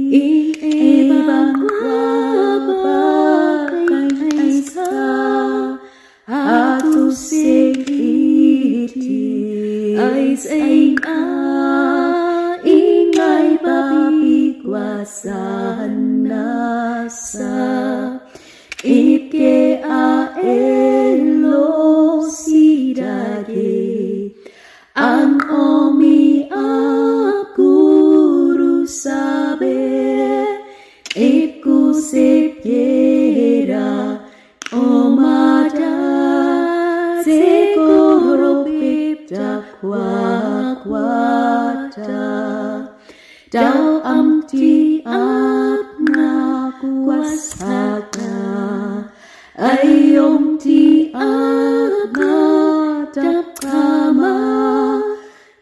ibang wabagay sa ato sikiti ay sa ingay babigwasan na sa ipke aelo sidagi ang omiak guru sabe ipku sepyera omada sekoro pipta kwakwata daw amti at nakuwasaka ayom ti at natapkama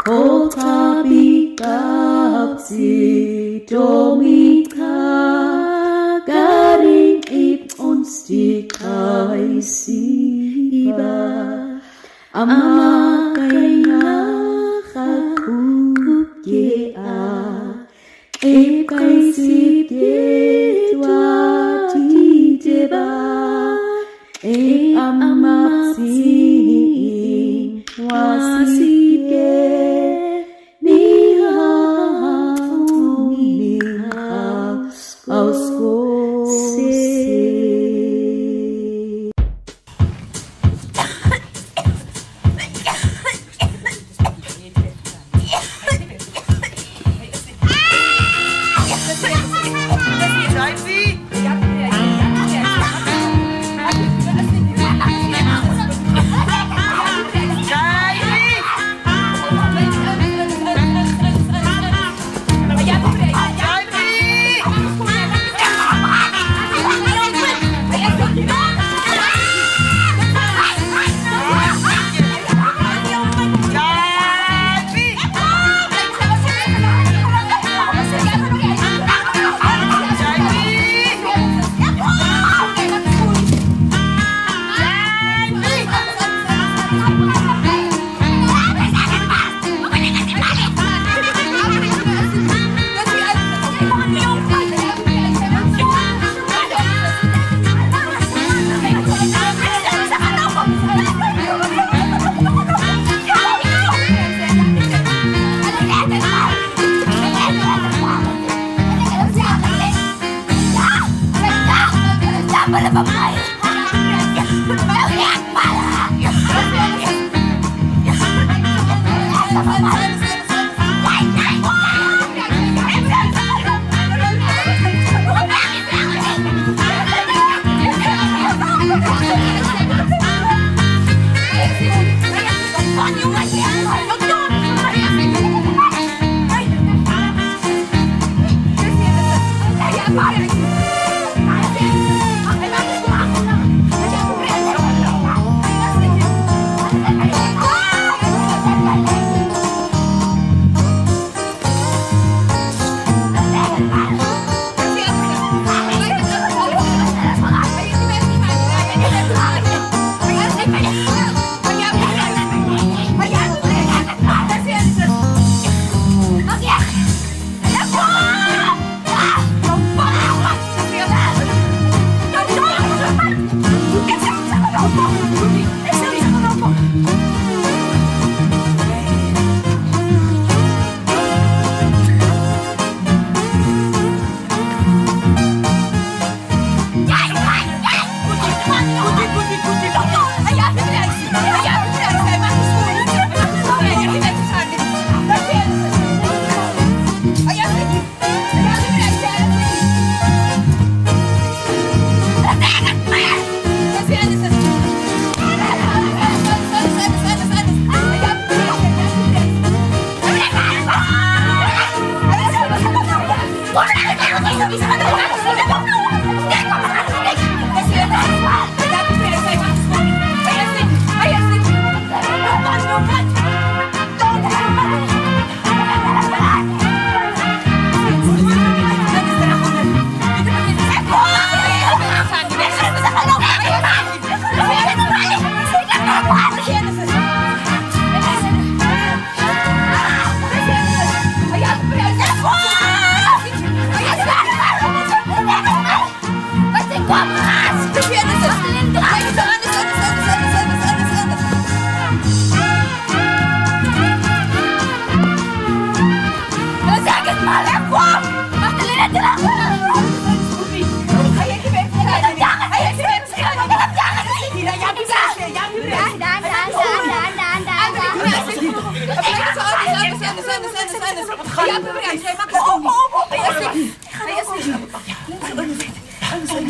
ko kabikap si domika garing ipon stikay siba ama kaya kakupya ipkay sipyetwa ti deba amapsing wasipye niha auskose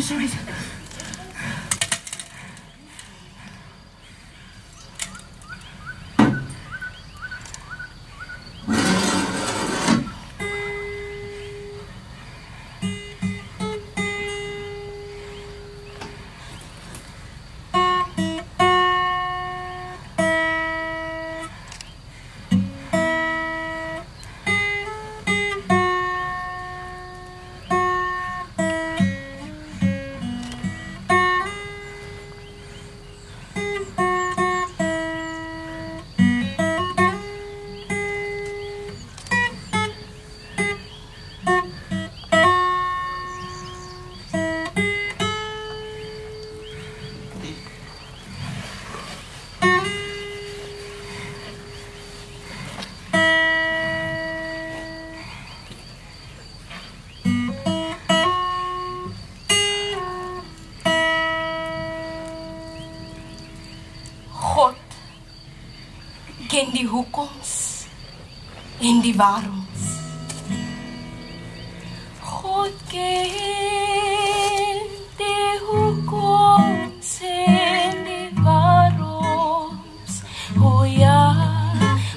Sorry. Ken die hoekoms en die waaroms. God ken die hoekoms en die waaroms. O ja,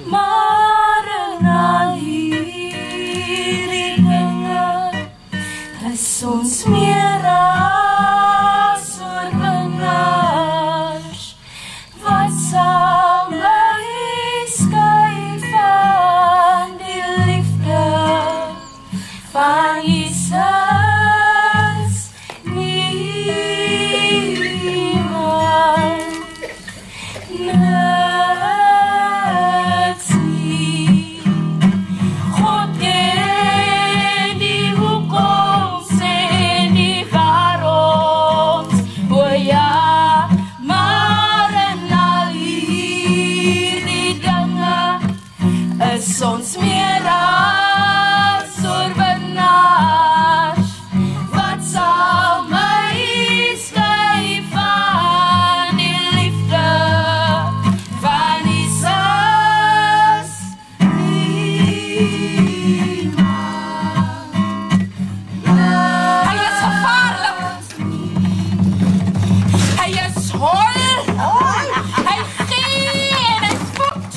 maar in al hierdie dinge is ons meer as oorwinnaars. Wat sal van Jesus niemand niks nie. God ken die hoekoms en die waaroms. O ja, maar in al hierdie dinge is ons meer as oorwinnaars. Wat sal my skei van die liefde van Jesus? Niemand. Hy is gevaarlik. Hy is hol. Hy gee en hy voed.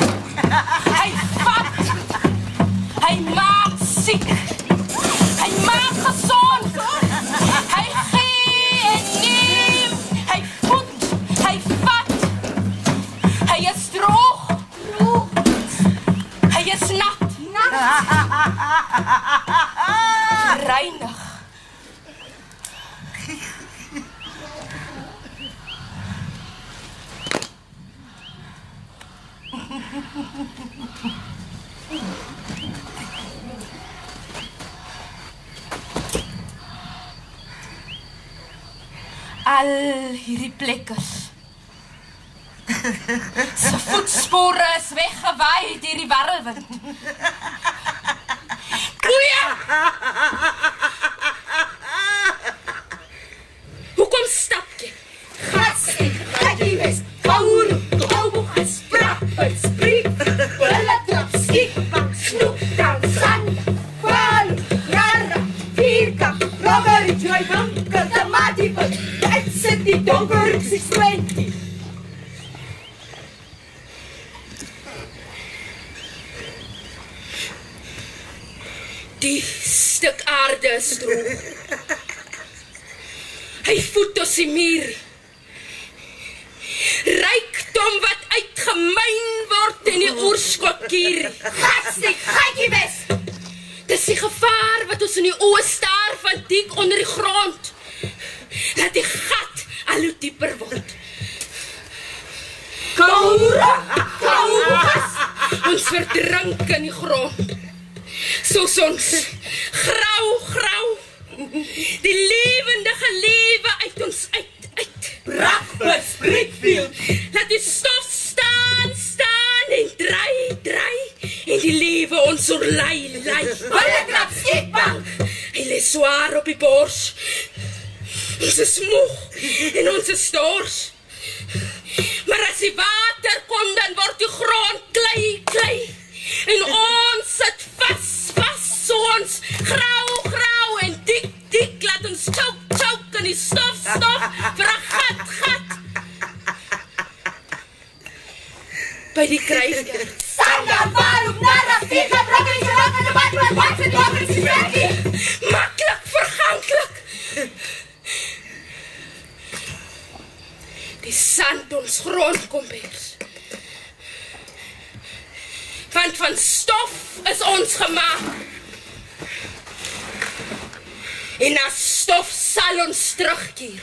Hy vat. Hy maak siek. Hy maak gezond. Hy gee en neem. Hy voed. Hy vat. Hy is droog. Hy is nat. Reinig. Al hierdie plekkes. Sy voetspore is weggewaai deur die warrelwind. Koeie! Hoekom stap jy? Gras en gatjies, bouwer, ouboegas, prappers, brief, hulle trap, skiekpak, snoep, dan sand, val, rara, vierkap, robber, joy, bunker, tomatiepot, sit die donker, sy swentie. Die stuk aarde is droog. Hy voed ons die muur. Rykdom wat uitgemyn word in die oorskotkier. Gatstek, gatjie bes! Dis die gevaar wat ons in die oë staar van diep onder die grond. Dat die gat al hoe dieper word. Kauras! Ons verdrink in die grond. Soos ons grauw. Die lewendige lewe uit ons uit. Brakkers, Brickfield. Laat die stof staan en draai. En die lewe ons oorlei. Hulle krap skietbank. Hy lê swaar op die bors. Ons is moeg en ons is stors. Maar as die water kom, dan word die grond klei. En ons sit vas, so ons grauw en dik, laat ons in die stof vir 'n gat. By die kruisdeur. Sanda, waarom nara, figa, broccoli, salata, tomato, pasta, broccoli, spaghetti. Maklik verganklik. Die sand ons grond kom bers. Want van stof is ons gemaak. En na stof sal ons terugkeer.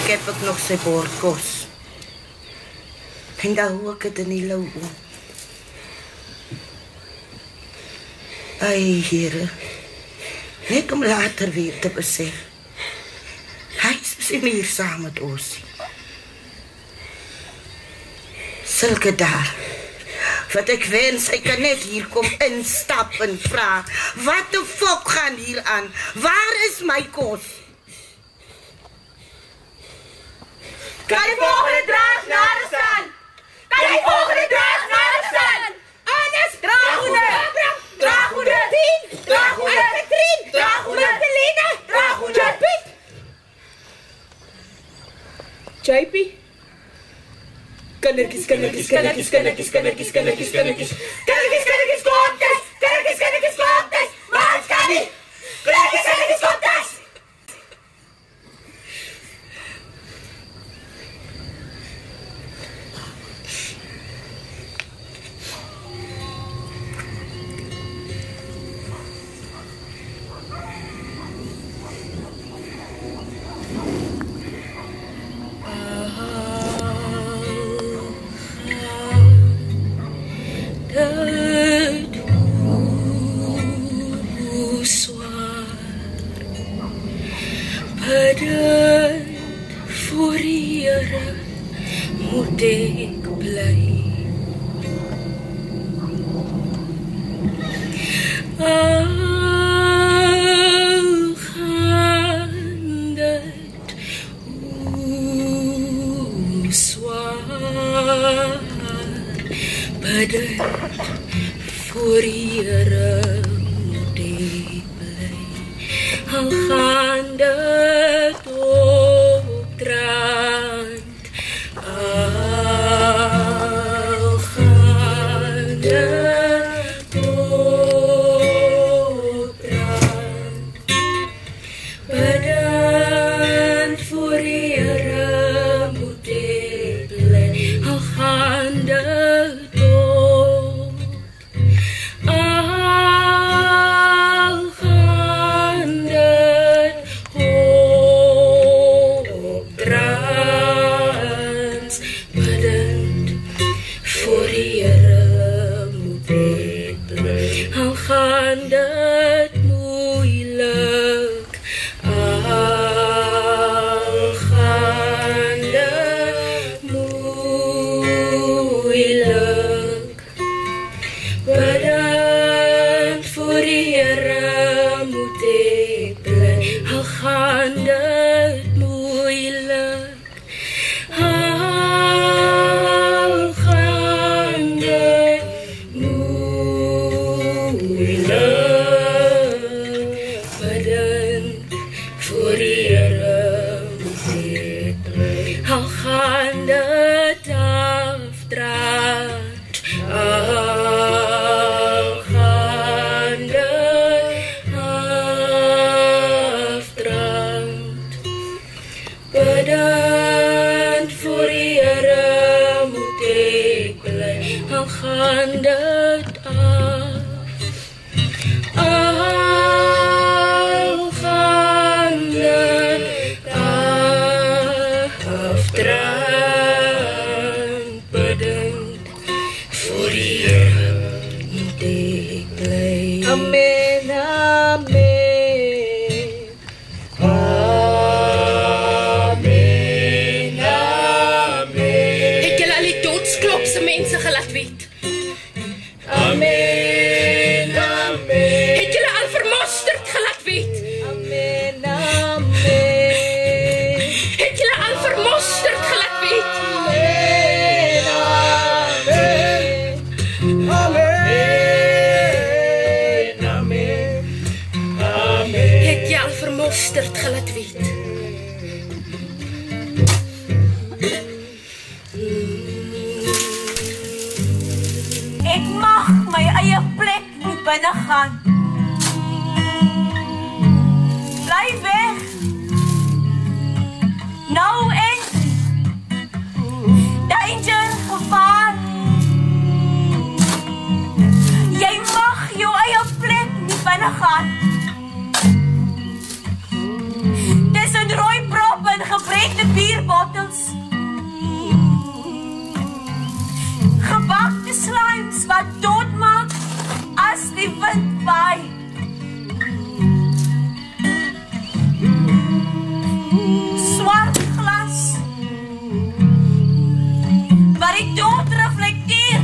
heb ek nog sy bordkos. En dan hoe ek het in die lou om. Ai, Here. Net om later weer te besef. Hy is nie meer saam met ons. Sulke daar. Wat ek wens, hy kan net hier kom instap en vra, wat die fok gaan hier aan? Waar is my kos? Kan die volgende draag nader staan? Kan die volgende draag nader staan? Anders, draaghoede! Draaghoede! Draaghoede! Draaghoede! Telina! Draaghoede! JP? Kindertjies, kindertjies, kindertjies, kindertjies, kindertjies, kindertjies, kindertjies. Kindertjies, kindertjies, komtes! Kindertjies, kindertjies, komtes! Maar ons kan nie! Kindertjies, kindertjies, komtes! Voor Here moet ek bly. Al gaan dit hoe swaar, bidend voor Here moet ek bly. Al gaan dit opdraand, al gaan dit opdraand, bidend voor Here moet ek bly. Al gaan dit op, al gaan dit opdraand, bidend voor Here moet ek bly. Al gaan dit moeilik, al gaan dit moeilik, bidend voor Here moet ek bly. Al gaan dit moeilik, al gaan dit moeilik, bidend voor Here moet ek bly. Al gaan dit afdraand, al gaan dit afdraand, bidend voor Here moet ek bly. Al gaan dit af, al gaan dit afdraand, bidend voor Here moet ek bly. Amen, amen. Amen, amen. Het julle al die doodsklokse mense gelaat weet? Amen, amen. Het julle al vermosterd gelaat weet? Amen, amen. Het julle al vermosterd gelaat weet? Het jy al vermosterd gelaat weet? Ek mag my eie plek nie binne gaan. Bly weg. No entry. Danger, gevaar. Jy mag jou eie plek nie binne gaan. Dis 'n rooi prop en gebrekte bier Naakte slimes wat doodmaak as die wind waai. Swart glas wat die dood reflekteer.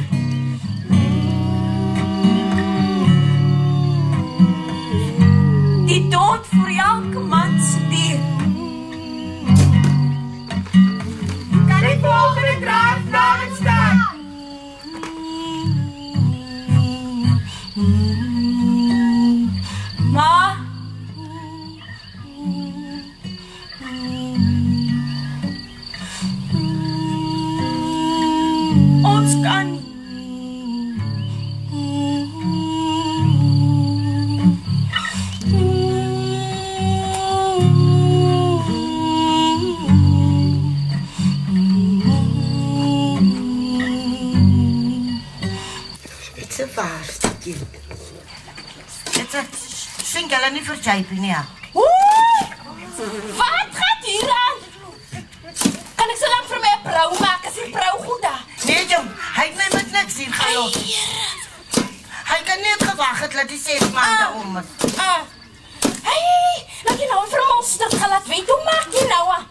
Die dood vir elke man se dier. Kan die volgende draad namens staan? Ma, ons kan nie. It's a vast kind. Sink hulle nie vir Japie nie. Wat gaat hier aan? Kan ek so lang vir my 'n brou maak as die brou goed daar? Nee jong, hy het my met niks hier gelos. Hy kan net gewag het dat die 6 maande om is. Hey, laat jy nou vir monster gelaat weet, hoe maak jy nou aan?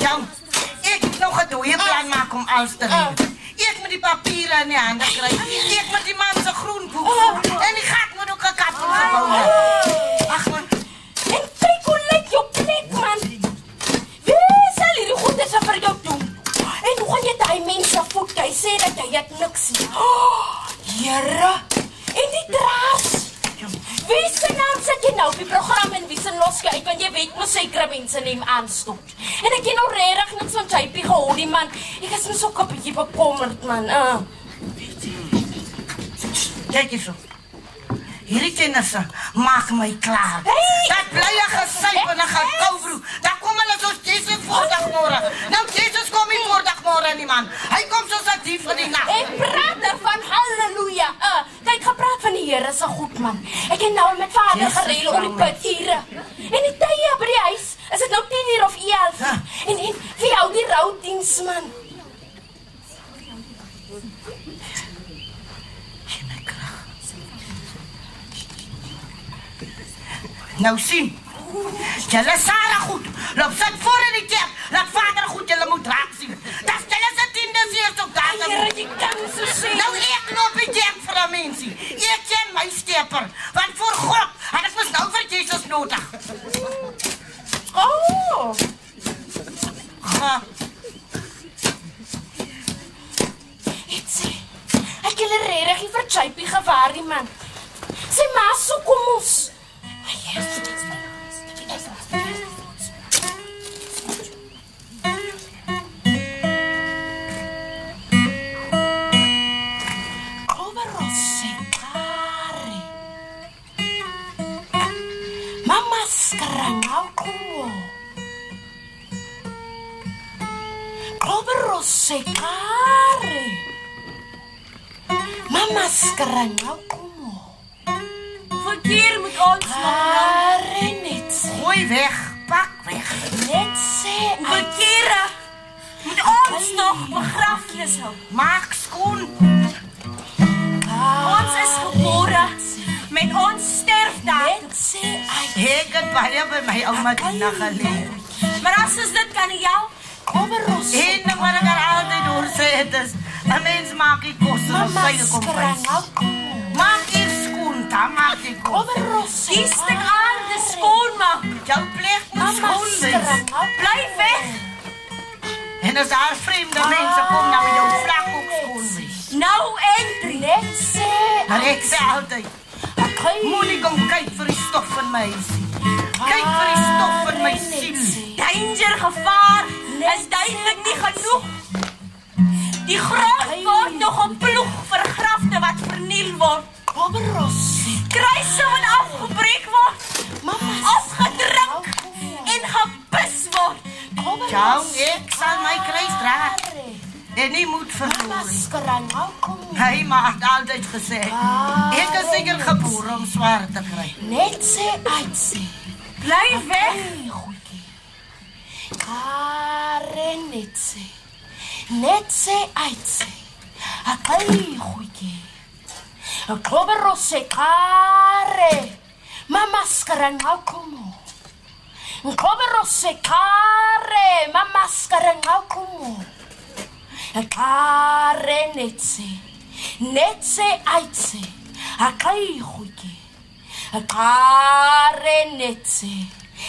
Jong, ek moet nog 'n dooie plan maak om alles te reël. Ek moet die papiere in die hande kry. Ek moet die man se groenboek voer. En die gat moet ook gekap word. Ag man. En kyk hoe lyk jou plek, man. Wie sal hierdie goedes vir jou doen? En hoe gaan jy daai mense voed? Jy sê dat jy het niks nie. Here. En die draas. Wie se naam sit jy nou op die program en wie se loske uit? Want jy weet mos sekere mense neem aanstoot. En ek het nou regtig niks van Japie gehoor nie, man. Ek is mos ook 'n bietjie bekommerd, man. Kyk hierso. Hierdie kinders maak my klaar. Hey! Dat blye gesyp en 'n gekoubroe. Dan kom hulle soos Jesus voordagmôre. Nou Jesus kom nie voordagmôre nie, man. Hy kom soos 'n dief in die nag. Ek praat van halleluja. Kyk, gepraat van die Here se goed, man. Ek het nou met Vader Jesus, gereël om die man. puttiere. En die tye by die huis, is dit nou 10:00 of 11:00? Ja. En vir jou die roudiens, man. Nou sien. Julle Sarah goed. Loop sit voor in die kerk. Laat Vader goed julle moet raak sien. Dat julle se 10de eers op daai. Here, jy kan so sê. Nou ek loop die kerk vir 'n mensie. Ek ken my steper. Want voor God, en ek was nou vir Jesus nodig. Oh. Ha. Ek het regtig vir Japie gewaar die man. Sy ma so kom ons. Mama sekarang aku Clover sekare. Mama sekarang aku Verkeer moet ons nog net Gooi weg, pak weg. net sê verkeer moet ons nog begrafnis hou. Maak skoon. Ons is gebore met ons sterfdatum. net sê Ek het baie by my ouma Dina geleer. Maar as ons dit kan jou Clover En dan wat ek haar altyd hoor sê het is, 'n mens maak die kos en Mama sy kom by. sekarang aku Maak die skoon, dan maak die kos. Clover die stuk aarde skoon maak. Jou plek moet Mama skoon sekarang wees. aku Bly weg. En as daar vreemde mense kom, nou jou vlak ook skoon wees. Nou entry. net sê Maar ek sê altyd, moenie kom kyk vir die stof in my huisie. Kyk vir die stof in my siel. Danger, gevaar is duidelik nie genoeg. Die grond word nog geploeg vir grafte wat verniel word. Kruise wat afgebreek word, afgedruk en gepis word. Jou, ek sal my kruis dra. En nie moet verloor nie. sekarang aku Hy maar het altyd gesê, ek is seker gebore om swaar te kry. net sê uitsê. Bly weg. Karen net sê uitsê. Ai, goeie. Een klobberrosse kare. Ma maskara ngau kumu. Een klobberrosse kare. Ma maskara ngau kumu. Een kare netse. Netse uitse. Akai goeie. Een kare netse.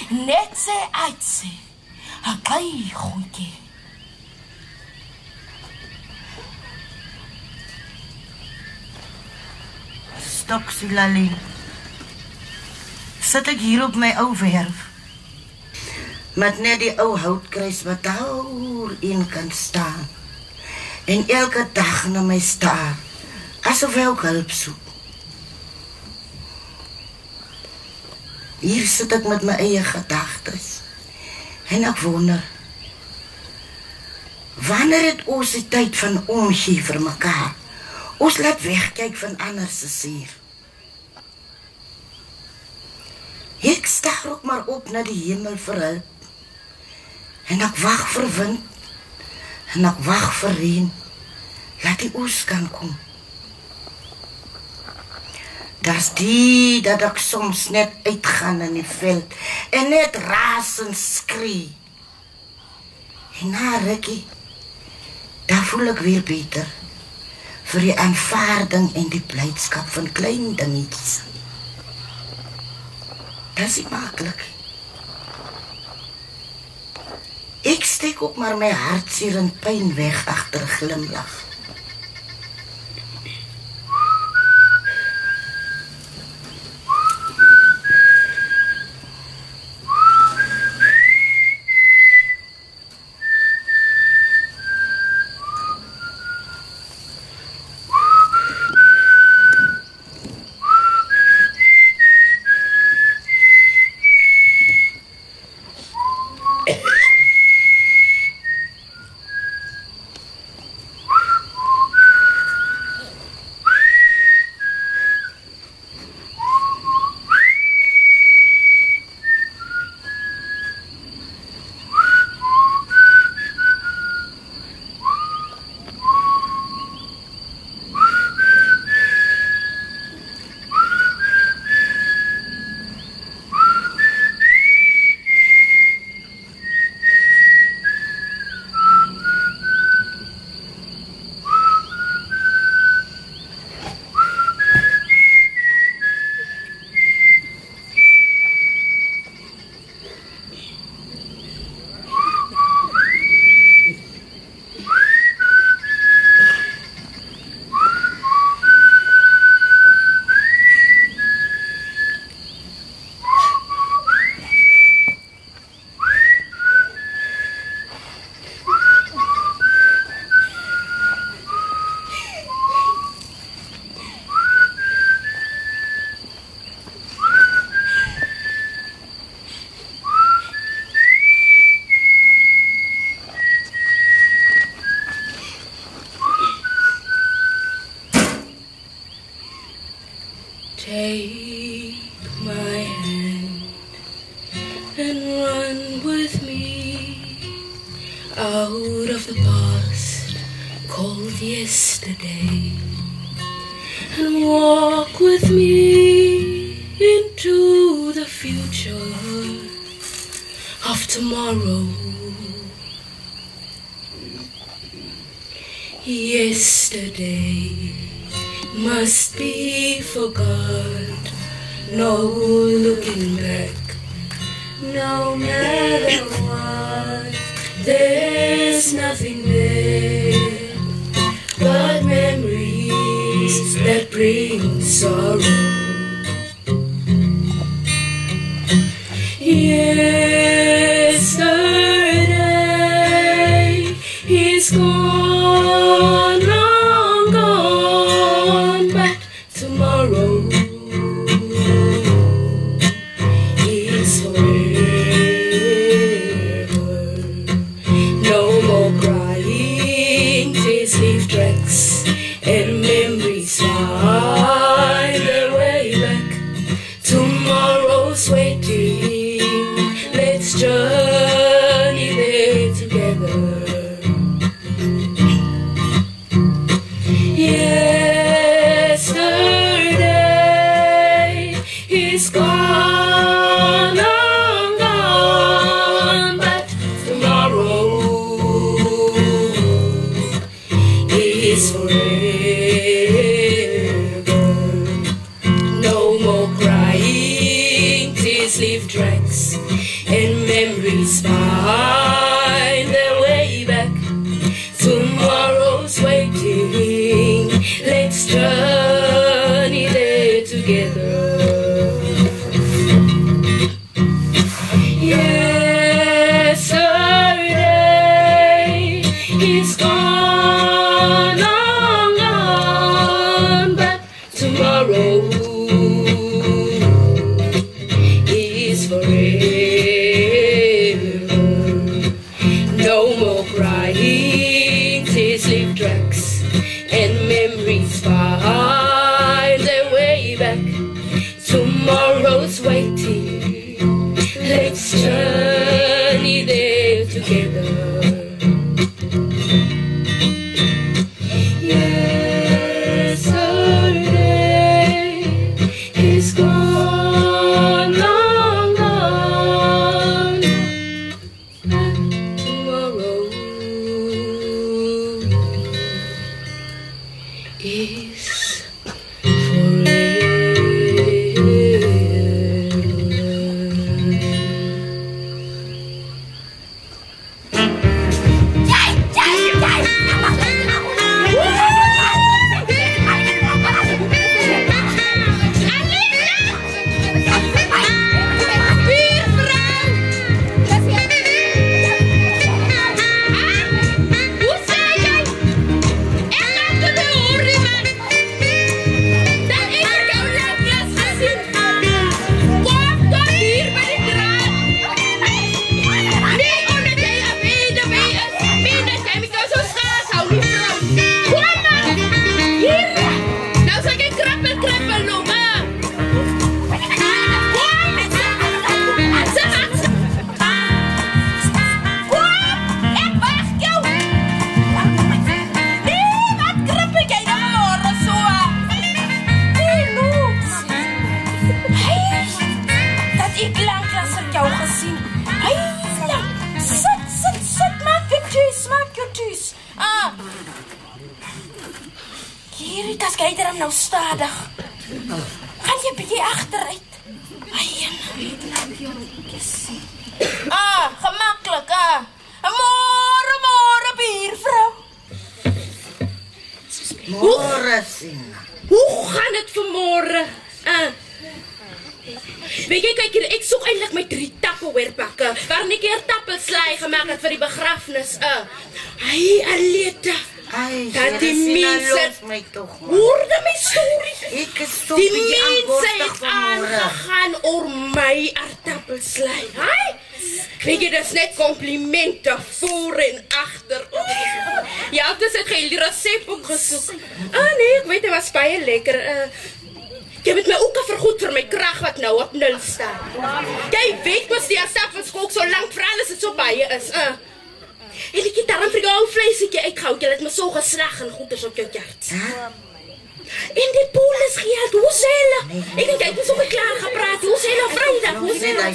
Netse uitse. Akai goeie. Stoksilali. Sit ek hier op my ou werf. Met net die ou houtkruis wat daar in kan staan. En elke dag na my staar. Asof ek hulp soek. Hier sit ek met my eie gedagtes. En ek wonder. Wanneer het ons die tyd van omgee vir mekaar? Ons laat wegkyk van ander se seer. Ek staar ook maar op na die hemel vir hulp. En ek wag vir wind. En ek wag vir reën. Laat die oes kan kom. Dis die dat ek soms net uitgaan in die veld. En net rasend skree. En na rukkie, daar voel ek weer beter. Vir die aanvaarding en die blydskap van klein dingetjies. Dat is nie maklik. Ek steek ook maar my hartseer en pyn weg agter 'n glimlag. Take my hand and run with me out of the past called yesterday, and walk with me into the future of tomorrow. Yesterday must be forgot, no looking back. No matter what, there's nothing there but memories that bring sorrow. Yesterday is gone, long gone, but tomorrow is forever. No more crying, tears leave tracks, and memories find their way back. Tomorrow's waiting, let's journey there together. No more crying, tears leave tracks, and memories find their way back. Tomorrow's waiting, let's journey there together. Yesterday is gone, gone, but tomorrow is forever. No more crying, tears leave tracks, and memories find their way back. Tomorrow's waiting, let's journey there together. Yesterday is gone, long gone, but tomorrow is nou stadig. Gaan jy bietjie agteruit? Gemaklik, Môre, buurvrou. Môre, Sina. Hoe gaan dit vanmôre? Weet jy, kyk hier, ek soek eintlik my 3 Tupperware-pakke, waar ek hier tappelslaai gemaak het vir die begrafnis. Aleta. Dat die mense hoorde my storie. Die mense het aangegaan oor my aardappelslaai. Weet jy, dit is net komplimente voor en agter. Ja, dus het jy die resep ook gesoek. Nee, ek weet, dit was baie lekker. Jy het my ook vergoed vir my krag wat nou op 0 staan. Jy weet mos die aardappelskook so lank vir alles het so baie is. En ek het daarom vir jou vleisietjie uitgehou, jy het my so geslag en goeders op jou hart. En die pool is geld, hoe sê hulle? Ek het jy so geklaar gepraat, hoe sê hulle Vrydag? Hoe sê hulle?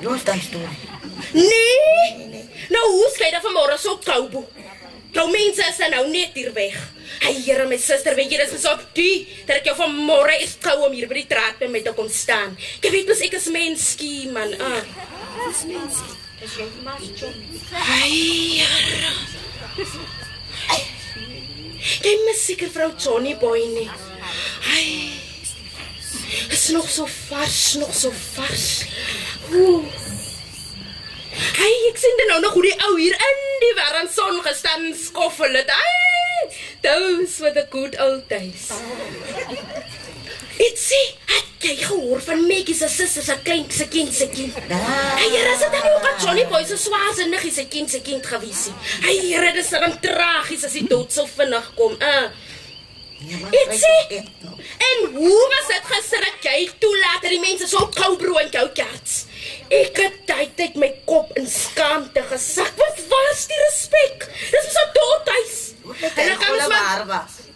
Los die storie. Nee? Nou, hoe sê jy vanmôre so koud? Nou mense is nou net hier weg. Here, my suster, weet jy, dit is so op die, dat ek jou vanmôre is gou om hier by die draad by my te kom staan. Jy weet mos, ek is menskie, man. Dis menskie. Dis jy maar chommy. Here. Jy mis seker vrou Johnny Boy nie. Is nog so vars, ek sien dan nou nog hoe die ou hier in die warm son gestaan skoffel het. Those were the good old days. Ietsie, het jy gehoor van Maggie se suster se kind? Here, is dit dan ook aan Johnny Boy se swaarsinnig is sy kind gewees. Here, dit is dan tragies as die dood so vinnig kom. Ietsie, en hoe was dit gister dat jy toelaat dat die mense so kou brood in jou kerts? Ek het tyd my kop in skaamte gesak. Wat was die respek? Dis so doodhuis.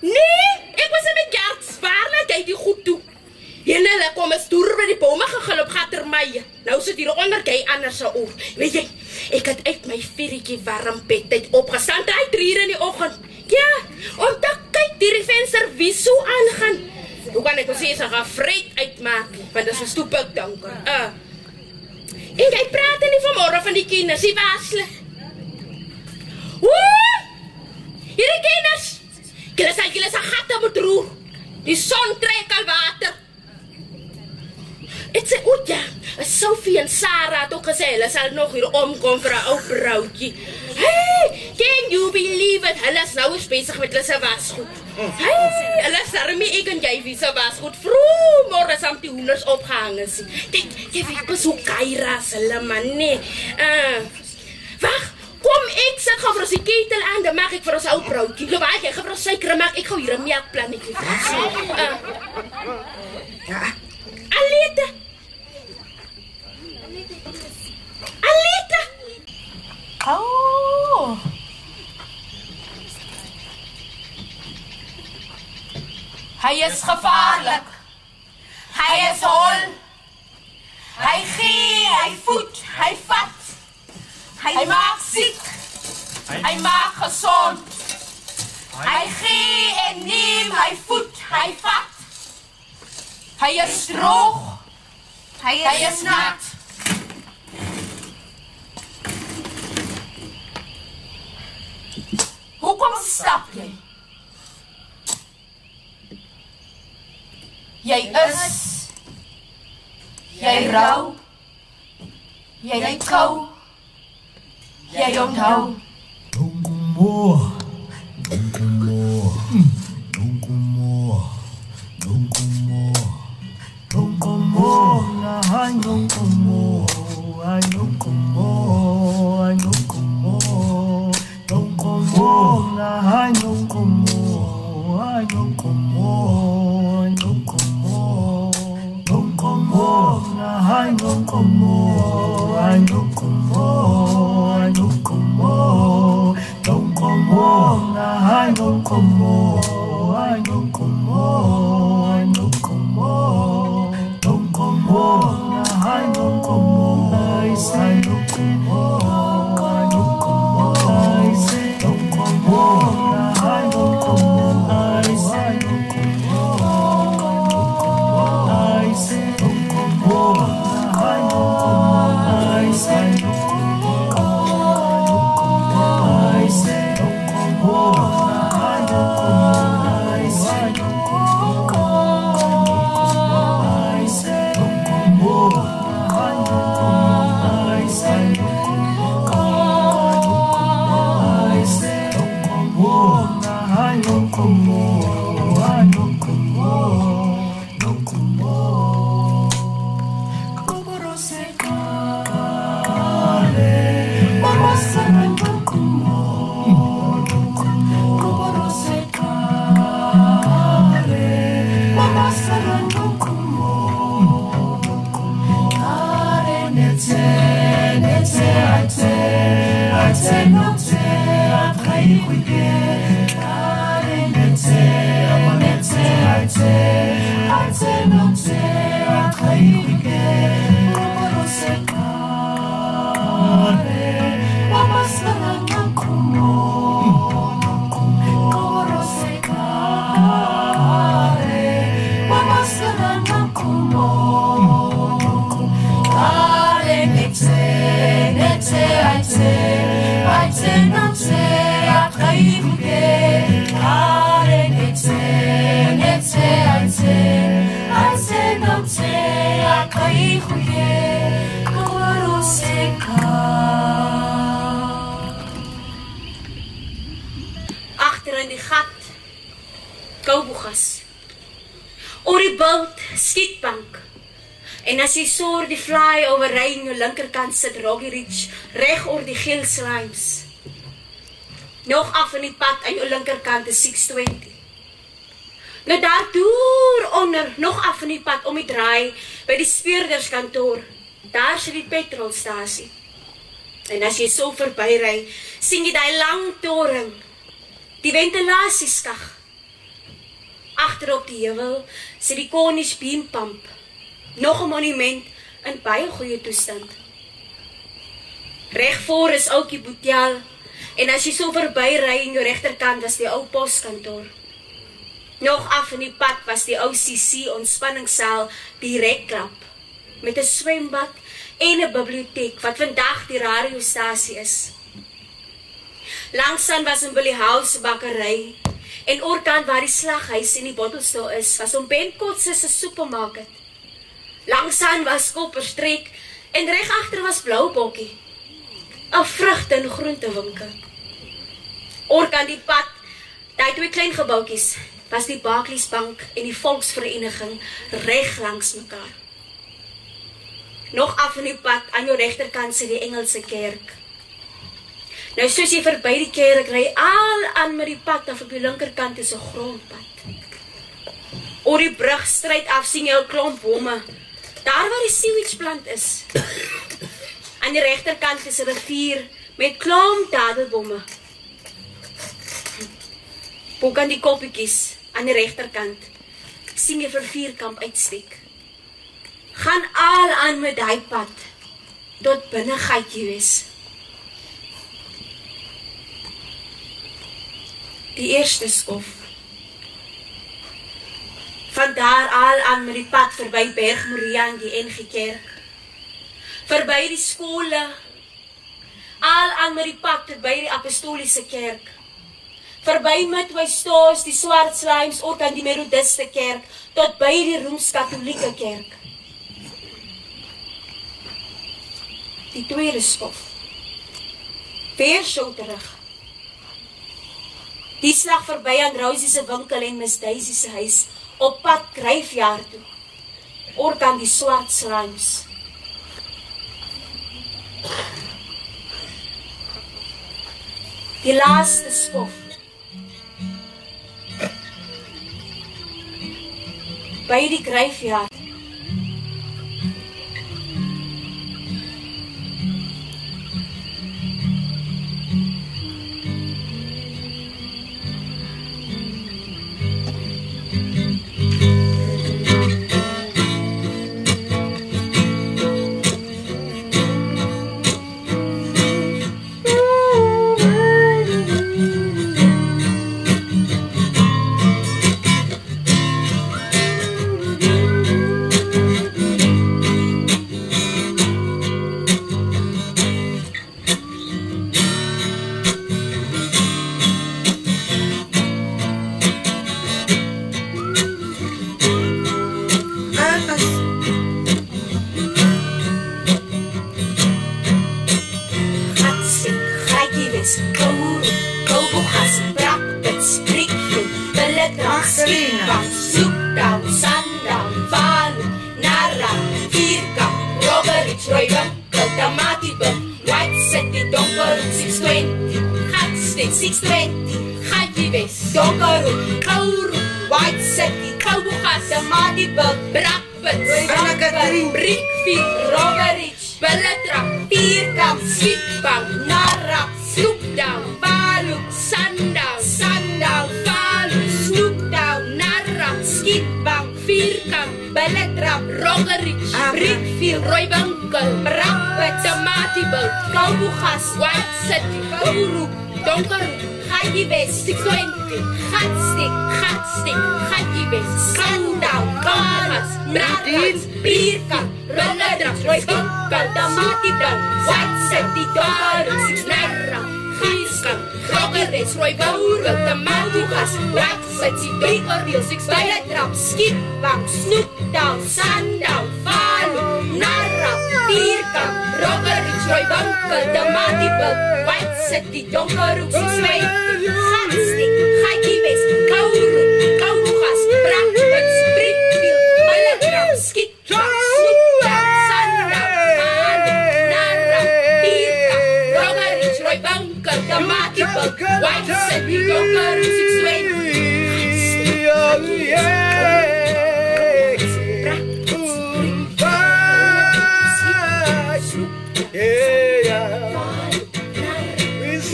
Nee, ek was in my kerts. Waarlik jy die goed toe. En hulle kom eens door by die bome gegil op gattermye. Nou sit hier onder jy anders se oor. Weet jy, ek het uit my vierretjie warm bed uit opgestaan, 3 uur in die oggend. Ja, om te wie so aangaan. Hoe kan ek ons sê, sy gaan vred uitmaak, want dit is 'n stoepik donker. En jy praat nie vanmorgen van die kinders, die waasle. Woe! Hierdie kinders! Julle is 'n gat moet roer. Die son trek al water. Ek sê, o ja, Sophie en Sarah het ook gesê, hulle sal nog hier omkom vir 'n ou broodjie. Hey, can you believe it? Hulle is nou besig met hulle se wasgoed. Hey, hulle is daarmee ek en jy wie se wasgoed vroeg môre saam die hoenders opgehang is. Kyk, jy weet besoek Kairas, hulle man nee. Wag, kom ek sit gou vir ons die ketel aan, dan maak ek vir ons ou broodjie. Loop uit, jy gaan vir ons suiker maak, ek gou hier 'n melkplannetjie. Ja. Alita! Oh. Hy is gevaarlik. Hy is hol. Hy gee, hy voed, hy vat. Hy maak siek. Hy maak gesond. Hy gee en neem, hy voed, hy vat. Hy is droog. Hy is nat. Hoekom stap jy? Jy is. Jy rou. Jy kou. Jy onthou. Agter in die gat, kouboegas. Oor die bult, skietbank. En as jy soor die fly over ry in jou linkerkant sit Rocky Ridge, reg oor die geel slimes. Nog af in die pad aan jou linkerkant is 620. Nou daar deur onder, nog af in die pad om die draai, by die speurderskantoor, daar sit die petrolstasie. En as jy so verby ry, sien jy die lang toring, die ventilasieskag. Agter op die heuwel sit die Cornish Bean Pump, nog 'n monument in baie goeie toestand. Reg voor is oukie Boetel, en as jy so verby ry in jou regterkant is die ou poskantoor. Nog af in die pad was die ou CC ontspanningssaal direk klap, met 'n swembad en 'n biblioteek wat vandag die radiostasie is. Langsaan was 'n Billy House bakkery en oorkant waar die slaghuis en die bottelstel is, was om Ben Kotse se supermarket. Langsaan was Kopperstreek en reg agter was Bloubokkie, 'n vrugte- en groentewinkel. Oorkant die pad, daai twee klein gebouetjies, was die Barclays Bank en die Volksvereniging reg langs mekaar. Nog af in die pad aan jou regterkant sit die Engelse kerk. Nou soos jy verby die kerk ry, al aan met die pad af op die linkerkant is 'n grondpad. Oor die brug stryd af sien jy 'n klomp bome, daar waar die sewage plant is. Aan die regterkant is 'n rivier met klomp dadelbome. Ook aan die koppietjies aan die regterkant sien jy Vierkamp uitsteek. Gaan al aan met daai pad tot binne Gaatjie Wes. Die eerste skof. Van daar al aan met die pad verby Berg Moria en die NG Kerk. Verby die skole. Al aan met die pad verby die Apostoliese Kerk. Verby Midway Stores, die Swart Slimes, ook aan die Methodiste Kerk, tot by die Rooms-Katholieke Kerk. Die tweede skof. Weer so terug. Die slag verby aan Rosie se winkel en Miss Daisy se huis, op pad Gryfjaard toe, ook aan die Swart Slimes. Die laaste skof. By die Gryfjaard.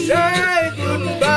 Say goodbye.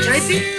Tracy?